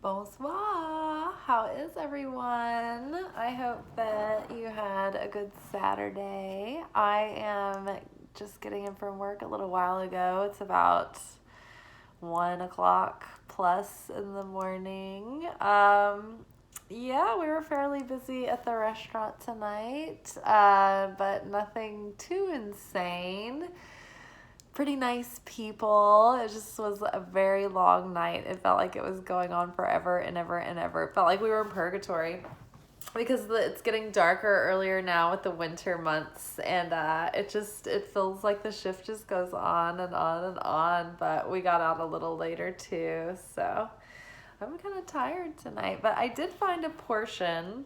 Bonsoir. How is everyone? I hope that you had a good Saturday. I am just getting in from work a little while ago. It's about 1 o'clock plus in the morning. Yeah, we were fairly busy at the restaurant tonight, but nothing too insane. Pretty nice people. It just was a very long night. It felt like it was going on forever and ever and ever. It felt like we were in purgatory because it's getting darker earlier now with the winter months, and it feels like the shift just goes on and on and on. But we got out a little later too, so I'm kind of tired tonight. But I did find a portion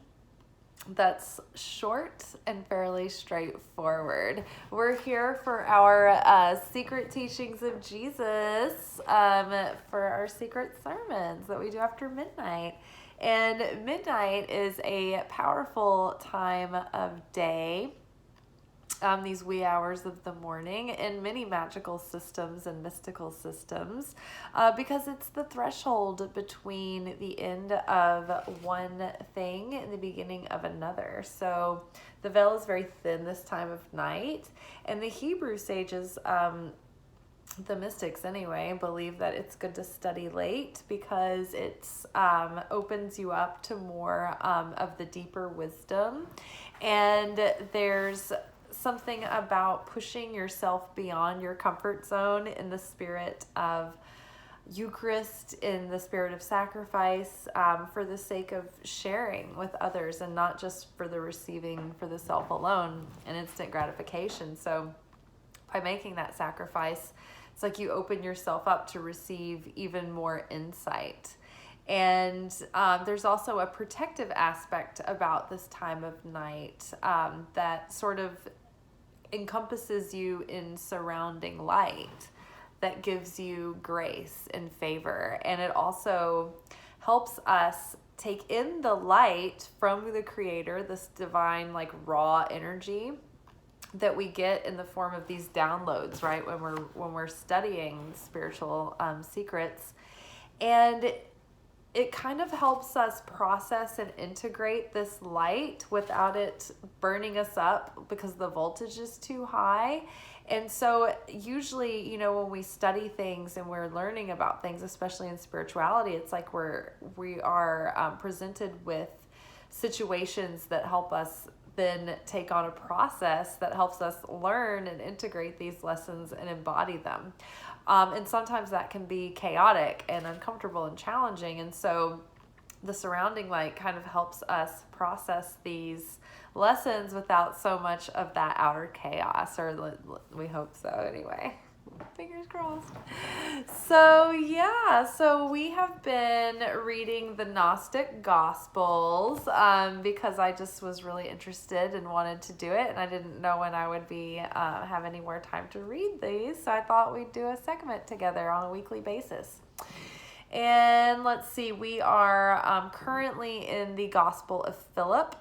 that's short and fairly straightforward. We're here for our secret teachings of Jesus, for our secret sermons that we do after midnight. And midnight is a powerful time of day, these wee hours of the morning in many magical systems and mystical systems, because it's the threshold between the end of one thing and the beginning of another. So the veil is very thin this time of night, and the Hebrew sages, the mystics anyway, believe that it's good to study late because it's opens you up to more of the deeper wisdom. And there's something about pushing yourself beyond your comfort zone in the spirit of Eucharist, in the spirit of sacrifice, for the sake of sharing with others and not just for the receiving for the self alone and instant gratification. So by making that sacrifice, it's like you open yourself up to receive even more insight. And there's also a protective aspect about this time of night, that sort of encompasses you in surrounding light that gives you grace and favor. And it also helps us take in the light from the Creator, this divine, like, raw energy that we get in the form of these downloads, right? When we're studying spiritual secrets. And it kind of helps us process and integrate this light without it burning us up because the voltage is too high. And so usually, when we study things and we're learning about things, especially in spirituality, it's like we are presented with situations that help us then take on a process that helps us learn and integrate these lessons and embody them. And sometimes that can be chaotic and uncomfortable and challenging. And so the surrounding light kind of helps us process these lessons without so much of that outer chaos, or we hope so anyway. Fingers crossed. So we have been reading the Gnostic Gospels, because I just was really interested and wanted to do it, and I didn't know when I would be have any more time to read these, so I thought we'd do a segment together on a weekly basis. And let's see, we are currently in the Gospel of Philip,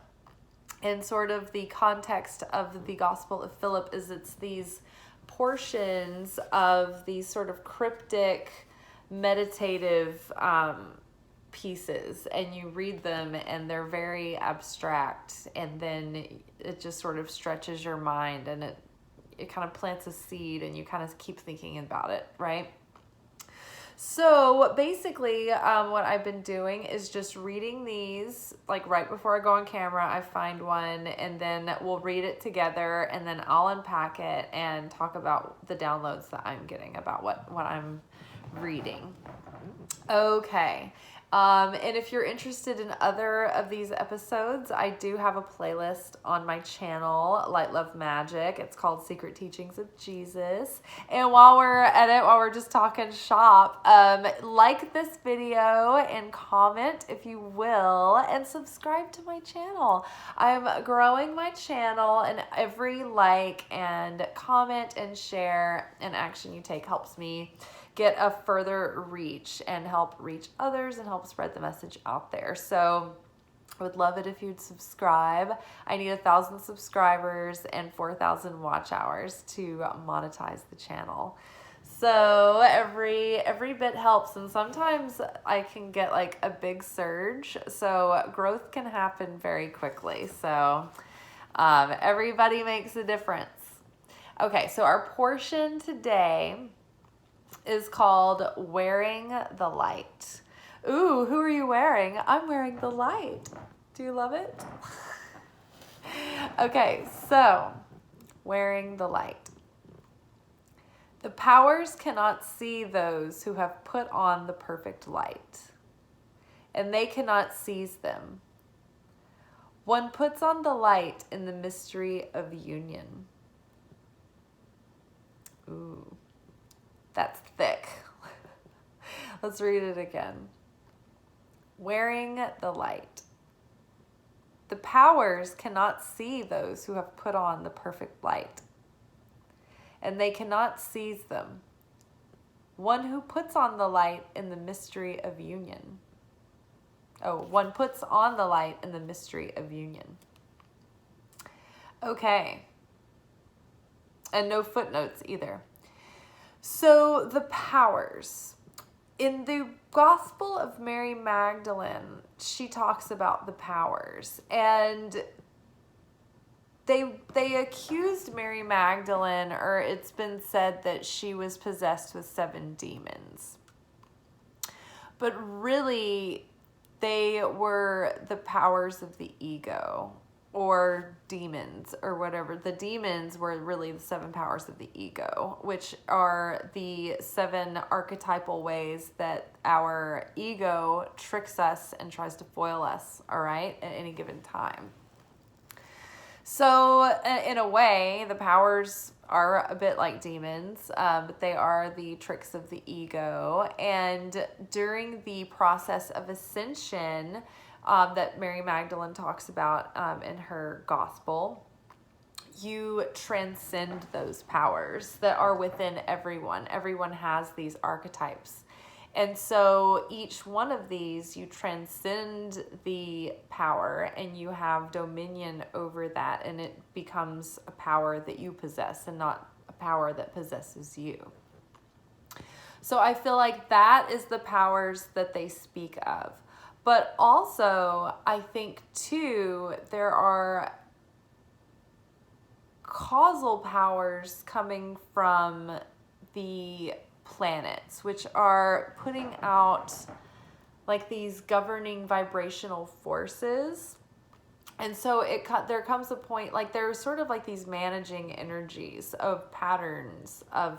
and sort of the context of the Gospel of Philip is it's these portions of these sort of cryptic meditative pieces, and you read them and they're very abstract, and then it just sort of stretches your mind, and it kind of plants a seed, and you kind of keep thinking about it, right? So basically, what I've been doing is just reading these, like right before I go on camera, I find one, and then we'll read it together, and then I'll unpack it and talk about the downloads that I'm getting about what I'm reading. Okay. And if you're interested in other of these episodes, I do have a playlist on my channel, Light, Love, Magic. It's called Secret Teachings of Jesus. And while we're just talking shop, like this video and comment if you will, and subscribe to my channel. I'm growing my channel, and every like and comment and share and action you take helps me get a further reach and help reach others and help spread the message out there. So I would love it if you'd subscribe. I need 1,000 subscribers and 4,000 watch hours to monetize the channel. So every bit helps, and sometimes I can get like a big surge. So growth can happen very quickly. So everybody makes a difference. Okay, so our portion today is called Wearing the Light. Ooh, who are you wearing? I'm wearing the light. Do you love it? Okay, so wearing the light. The powers cannot see those who have put on the perfect light, and they cannot seize them. One puts on the light in the mystery of union. Ooh, that's thick. Let's read it again. Wearing the light. The powers cannot see those who have put on the perfect light, and they cannot seize them. One who puts on the light in the mystery of union. One puts on the light in the mystery of union. Okay. And no footnotes either. So the powers. In the Gospel of Mary Magdalene, she talks about the powers, and they accused Mary Magdalene, or it's been said that she was possessed with 7 demons. But really, they were the powers of the ego, or demons, or whatever. The demons were really the 7 powers of the ego, which are the 7 archetypal ways that our ego tricks us and tries to foil us, all right, at any given time. So in a way, the powers are a bit like demons, but they are the tricks of the ego. And during the process of ascension that Mary Magdalene talks about in her gospel, you transcend those powers that are within everyone. Everyone has these archetypes. And so each one of these, you transcend the power and you have dominion over that, and it becomes a power that you possess and not a power that possesses you. So I feel like that is the powers that they speak of. But also, I think too, there are causal powers coming from the planets, which are putting out like these governing vibrational forces. And so there comes a point, like there's sort of like these managing energies of patterns of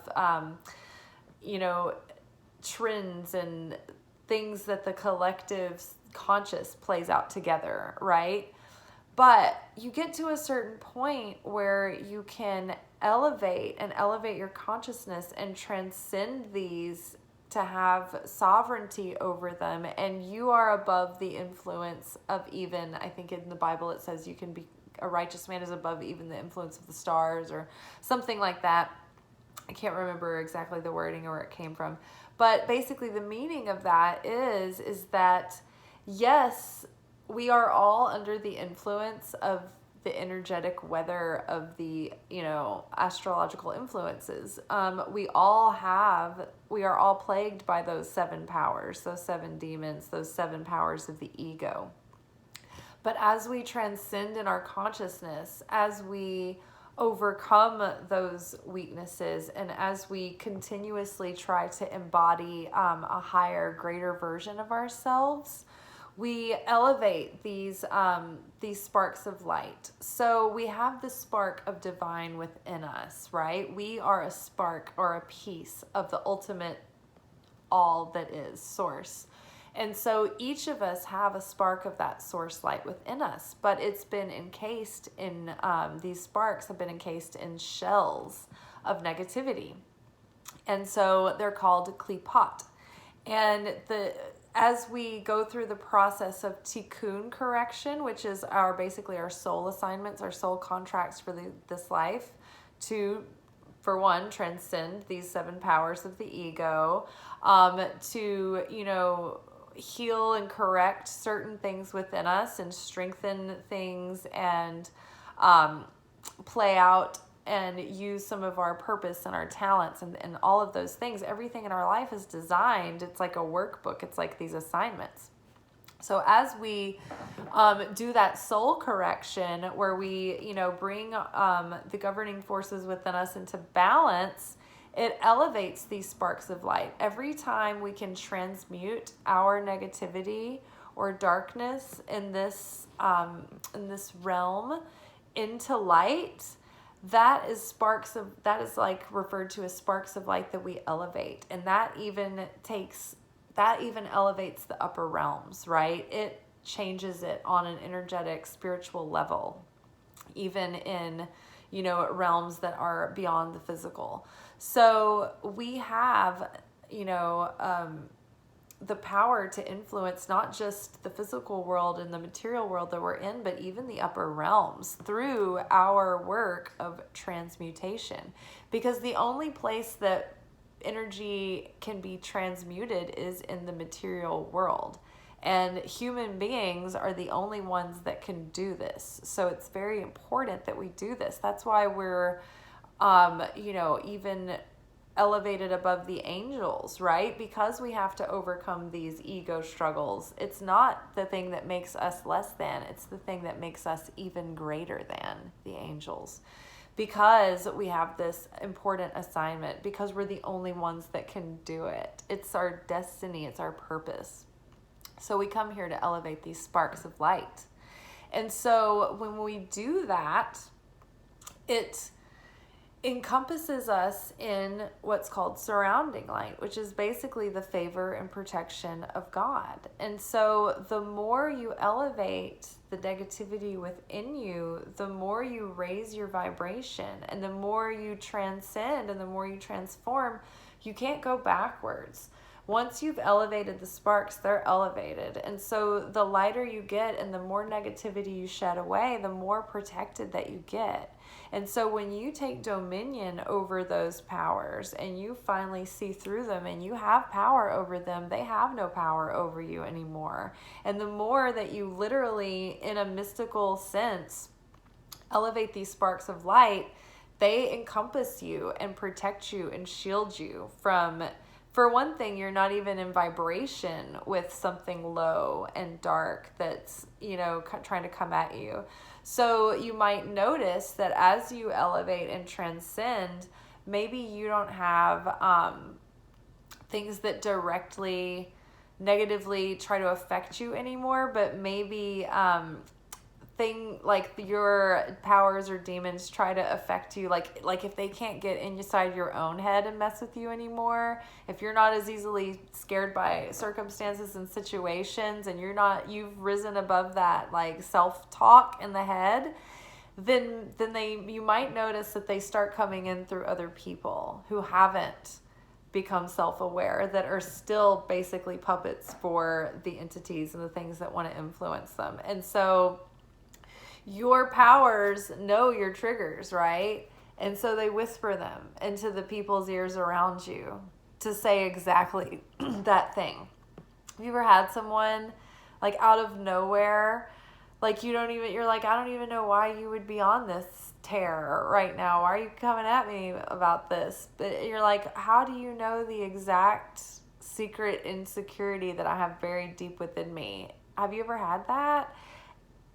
trends and things that the collective conscious plays out together, right? But you get to a certain point where you can elevate your consciousness and transcend these to have sovereignty over them, and you are above the influence of even, I think in the Bible it says you can be, a righteous man is above even the influence of the stars or something like that. I can't remember exactly the wording or where it came from. But basically the meaning of that is that yes, we are all under the influence of the energetic weather of the, astrological influences. We are all plagued by those 7 powers, those 7 demons, those 7 powers of the ego. But as we transcend in our consciousness, as we overcome those weaknesses, and as we continuously try to embody a higher, greater version of ourselves, we elevate these sparks of light. So we have the spark of divine within us, right? We are a spark or a piece of the ultimate all that is source. And so each of us have a spark of that source light within us, but it's been encased in, these sparks have been encased in shells of negativity. And so they're called klipot. And as we go through the process of tikkun correction, which is basically our soul assignments, our soul contracts for this life, to, for one, transcend these 7 powers of the ego, to, heal and correct certain things within us and strengthen things and play out and use some of our purpose and our talents and all of those things. Everything in our life is designed. It's like a workbook. It's like these assignments. So as we do that soul correction where we, bring the governing forces within us into balance, it elevates these sparks of light. Every time we can transmute our negativity or darkness in this realm into light, that is like referred to as sparks of light that we elevate. And that even elevates the upper realms, right? It changes it on an energetic, spiritual level, even in, realms that are beyond the physical. So we have, the power to influence not just the physical world and the material world that we're in, but even the upper realms through our work of transmutation. Because the only place that energy can be transmuted is in the material world. And human beings are the only ones that can do this. So it's very important that we do this. That's why we're, even elevated above the angels, right? Because we have to overcome these ego struggles. It's not the thing that makes us less than, it's the thing that makes us even greater than the angels. Because we have this important assignment, because we're the only ones that can do it. It's our destiny, it's our purpose. So we come here to elevate these sparks of light. And so when we do that, it encompasses us in what's called surrounding light, which is basically the favor and protection of God. And so the more you elevate the negativity within you, the more you raise your vibration, and the more you transcend and the more you transform. You can't go backwards. Once you've elevated the sparks, they're elevated. And so the lighter you get and the more negativity you shed away, the more protected that you get. And so when you take dominion over those powers and you finally see through them and you have power over them, they have no power over you anymore. And the more that you literally, in a mystical sense, elevate these sparks of light, they encompass you and protect you and shield you from, for one thing, you're not even in vibration with something low and dark that's, trying to come at you. So you might notice that as you elevate and transcend, maybe you don't have things that directly negatively try to affect you anymore, but maybe like your powers or demons try to affect you, like if they can't get inside your own head and mess with you anymore, if you're not as easily scared by circumstances and situations, and you've risen above that like self-talk in the head, then you might notice that they start coming in through other people who haven't become self-aware, that are still basically puppets for the entities and the things that want to influence them. And so your powers know your triggers, right? And so they whisper them into the people's ears around you to say exactly that thing. Have you ever had someone like out of nowhere, like you're like, I don't even know why you would be on this tear right now. Why are you coming at me about this? But you're like, how do you know the exact secret insecurity that I have buried deep within me? Have you ever had that?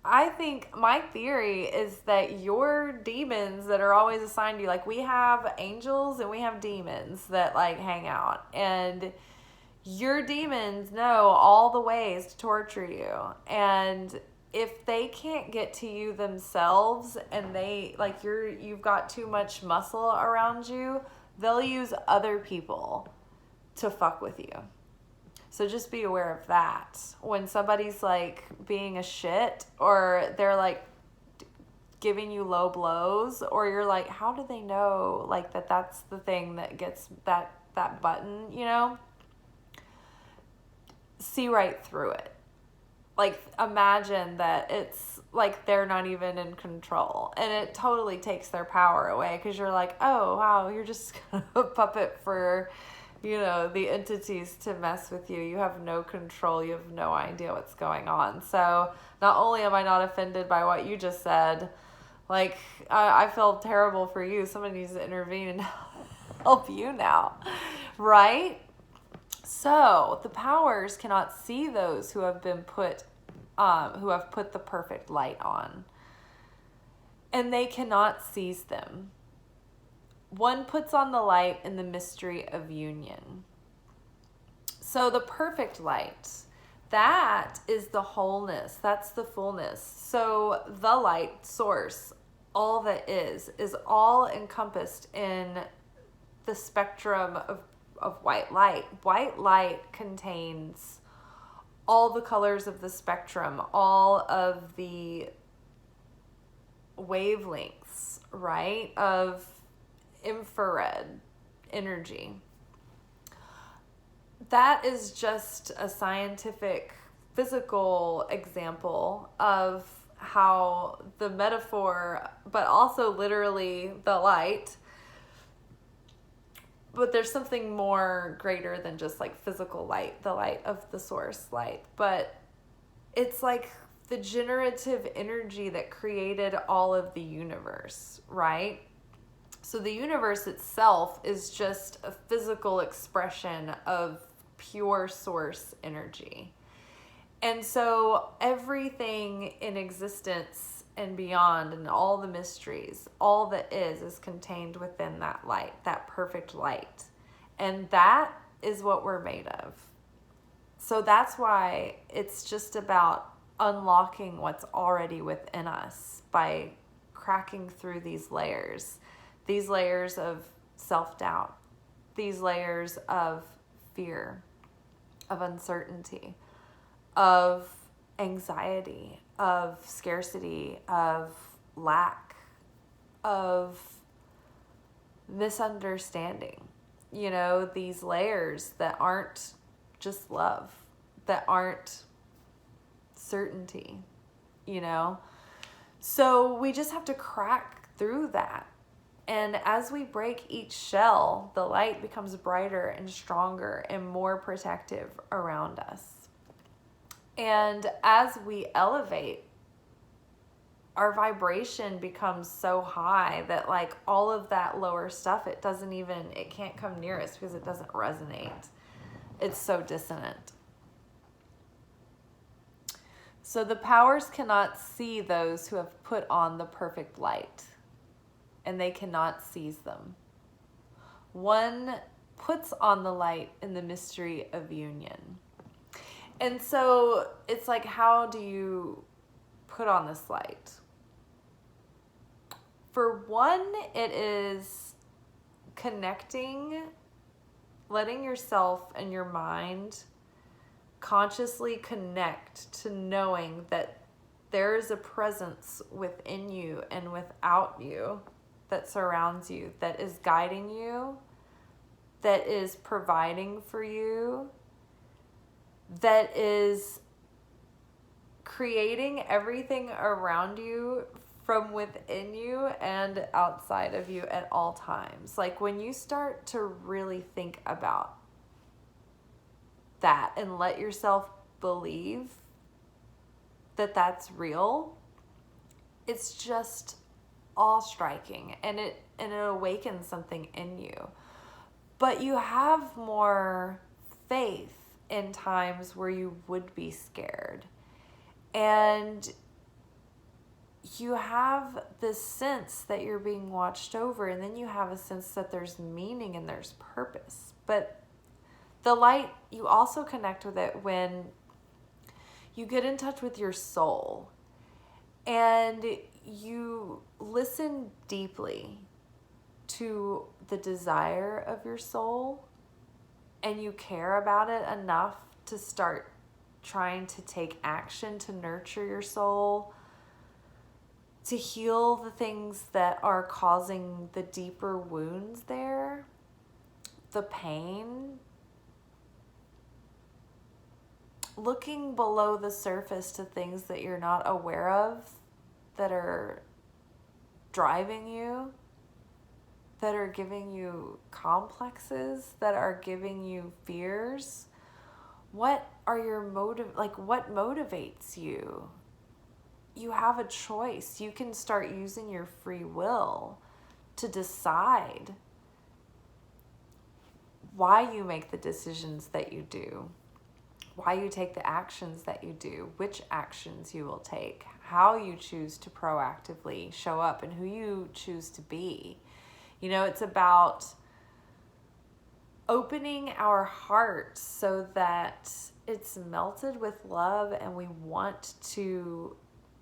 I think my theory is that your demons that are always assigned to you, like we have angels and we have demons that like hang out, and your demons know all the ways to torture you. And if they can't get to you themselves and they like you've got too much muscle around you, they'll use other people to fuck with you. So just be aware of that. When somebody's like being a shit, or they're like giving you low blows, or you're like, how do they know like that's the thing that gets that button, See right through it. Like imagine that it's like they're not even in control, and it totally takes their power away, because you're like, oh wow, you're just a puppet for the entities to mess with you. You have no control. You have no idea what's going on. So not only am I not offended by what you just said, Like, I feel terrible for you. Somebody needs to intervene and help you now, right? So the powers cannot see those who have put the perfect light on, and they cannot seize them. One puts on the light in the mystery of union. So the perfect light, that is the wholeness. That's the fullness. So the light source, all that is all encompassed in the spectrum of white light. White light contains all the colors of the spectrum, all of the wavelengths, right, of infrared energy. That is just a scientific, physical example of how the metaphor, but also literally the light, but there's something more greater than just like physical light, the light of the source light, but it's like the generative energy that created all of the universe, right? So the universe itself is just a physical expression of pure source energy. And so everything in existence and beyond, and all the mysteries, all that is contained within that light, that perfect light. And that is what we're made of. So that's why it's just about unlocking what's already within us by cracking through these layers of self-doubt, these layers of fear, of uncertainty, of anxiety, of scarcity, of lack, of misunderstanding. You know, these layers that aren't just love, that aren't certainty, you know? So we just have to crack through that. And as we break each shell, the light becomes brighter and stronger and more protective around us. And as we elevate, our vibration becomes so high that like all of that lower stuff, it can't come near us because it doesn't resonate. It's so dissonant. So the powers cannot see those who have put on the perfect light, and they cannot seize them. One puts on the light in the mystery of union. And so it's like, how do you put on this light? For one, it is connecting, letting yourself and your mind consciously connect to knowing that there is a presence within you and without you that surrounds you, that is guiding you, that is providing for you, that is creating everything around you from within you and outside of you at all times. Like when you start to really think about that and let yourself believe that that's real, it's just awe-striking, and it awakens something in you. But you have more faith in times where you would be scared, and you have this sense that you're being watched over, and then you have a sense that there's meaning and there's purpose. But the light, you also connect with it when you get in touch with your soul and you listen deeply to the desire of your soul, and you care about it enough to start trying to take action to nurture your soul, to heal the things that are causing the deeper wounds there, the pain. Looking below the surface to things that you're not aware of, that are driving you, that are giving you complexes, that are giving you fears. What are your what motivates you you have a choice. You can start using your free will to decide why you make the decisions that you do, why you take the actions that you do, which actions you will take, how you choose to proactively show up, and who you choose to be. You know, it's about opening our hearts so that it's melted with love, and we want to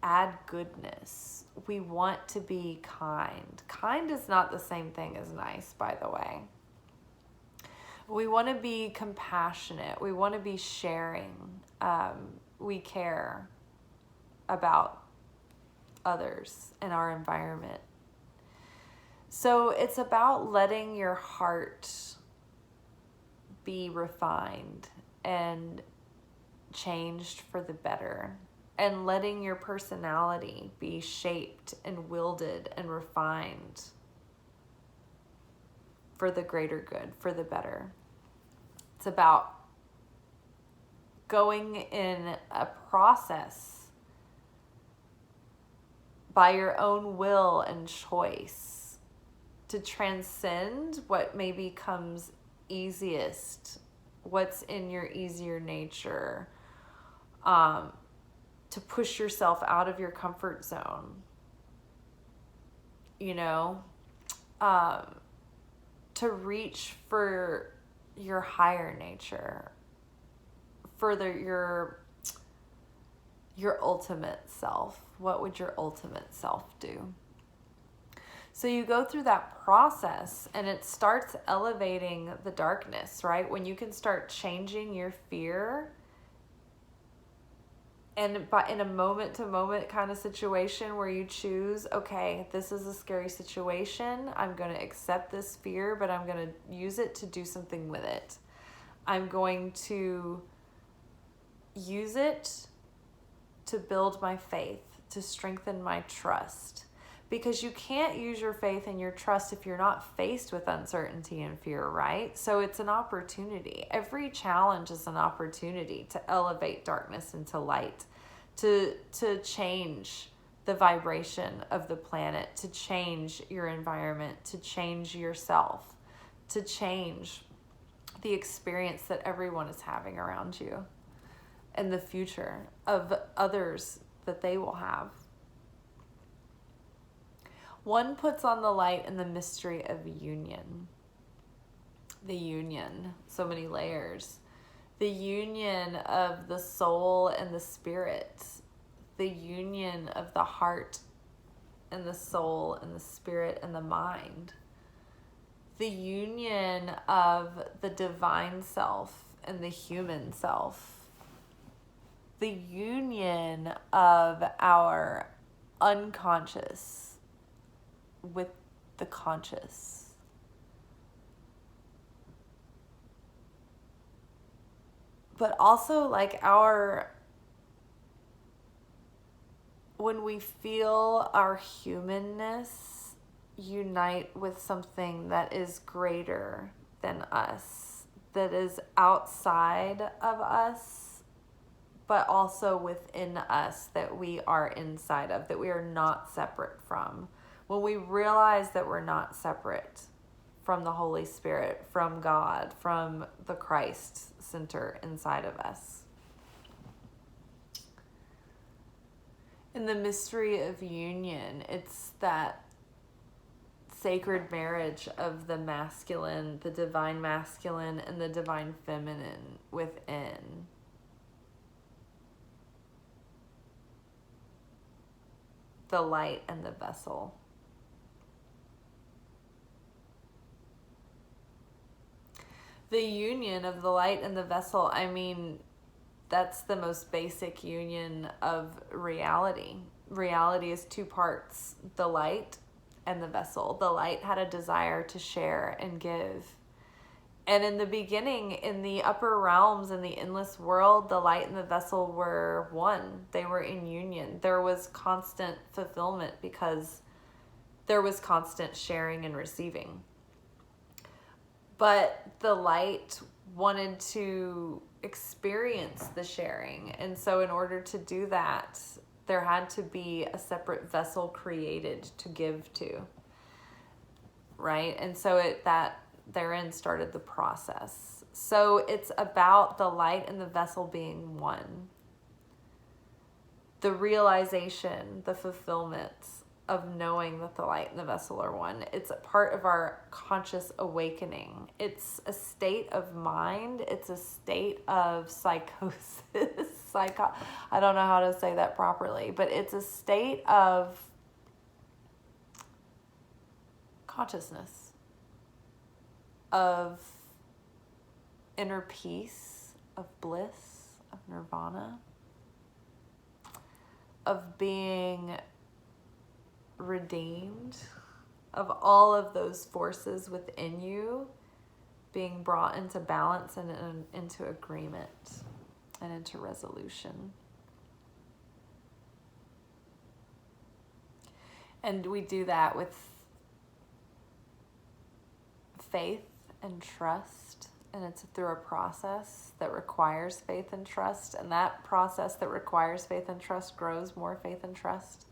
add goodness. We want to be kind. Kind is not the same thing as nice, by the way. We want to be compassionate. We want to be sharing. We care about others and our environment. So it's about letting your heart be refined and changed for the better, and letting your personality be shaped and wielded and refined for the greater good, for the better. It's about going in a process by your own will and choice to transcend what maybe comes easiest, what's in your easier nature, to push yourself out of your comfort zone, you know, to reach for your higher nature, further your ultimate self. What would your ultimate self do? So you go through that process, and it starts elevating the darkness, right? When you can start changing your fear, and in a moment-to-moment kind of situation where you choose, okay, this is a scary situation. I'm going to accept this fear, but I'm going to use it to do something with it. I'm going to use it to build my faith, to strengthen my trust. Because you can't use your faith and your trust if you're not faced with uncertainty and fear, right? So it's an opportunity. Every challenge is an opportunity to elevate darkness into light, to change the vibration of the planet, to change your environment, to change yourself, to change the experience that everyone is having around you and the future of others that they will have. One puts on the light in the mystery of union. The union, so many layers. The union of the soul and the spirit. The union of the heart and the soul and the spirit and the mind. The union of the divine self and the human self. The union of our unconscious with the conscious. But also like when we feel our humanness unite with something that is greater than us, that is outside of us, but also within us, that we are inside of, that we are not separate from. When we realize that we're not separate from the Holy Spirit, from God, from the Christ center inside of us. In the mystery of union, it's that sacred marriage of the masculine, the divine masculine, and the divine feminine within. The light and the vessel. The union of the light and the vessel, I mean, that's the most basic union of reality. Reality is two parts, the light and the vessel. The light had a desire to share and give. And in the beginning, in the upper realms, in the endless world, the light and the vessel were one. They were in union. There was constant fulfillment because there was constant sharing and receiving. But the light wanted to experience the sharing. And so in order to do that, there had to be a separate vessel created to give to, right? And so that therein started the process. So it's about the light and the vessel being one. The realization, the fulfillment of knowing that the light and the vessel are one. It's a part of our conscious awakening. It's a state of mind. It's a state of psychosis. I don't know how to say that properly, but it's a state of consciousness, of inner peace, of bliss, of nirvana, of being redeemed, of all of those forces within you being brought into balance and into agreement and into resolution. And we do that with faith and trust, and it's through a process that requires faith and trust, and that process that requires faith and trust grows more faith and trust.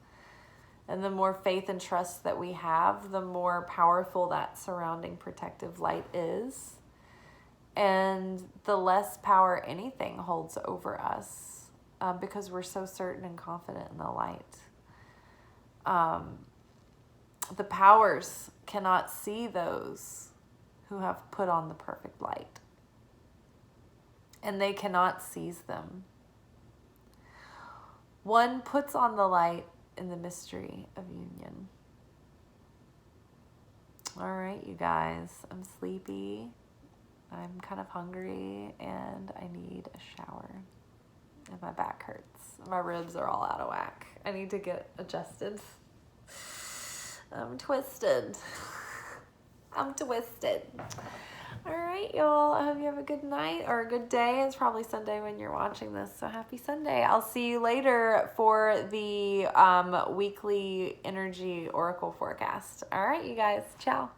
And the more faith and trust that we have, the more powerful that surrounding protective light is. And the less power anything holds over us, because we're so certain and confident in the light. The powers cannot see those who have put on the perfect light. And they cannot seize them. One puts on the light in the mystery of union. All right, you guys, I'm sleepy. I'm kind of hungry and I need a shower. And my back hurts. My ribs are all out of whack. I need to get adjusted. I'm twisted. I'm twisted. All right, y'all. I hope you have a good night or a good day. It's probably Sunday when you're watching this, so happy Sunday. I'll see you later for the weekly energy oracle forecast. All right, you guys. Ciao.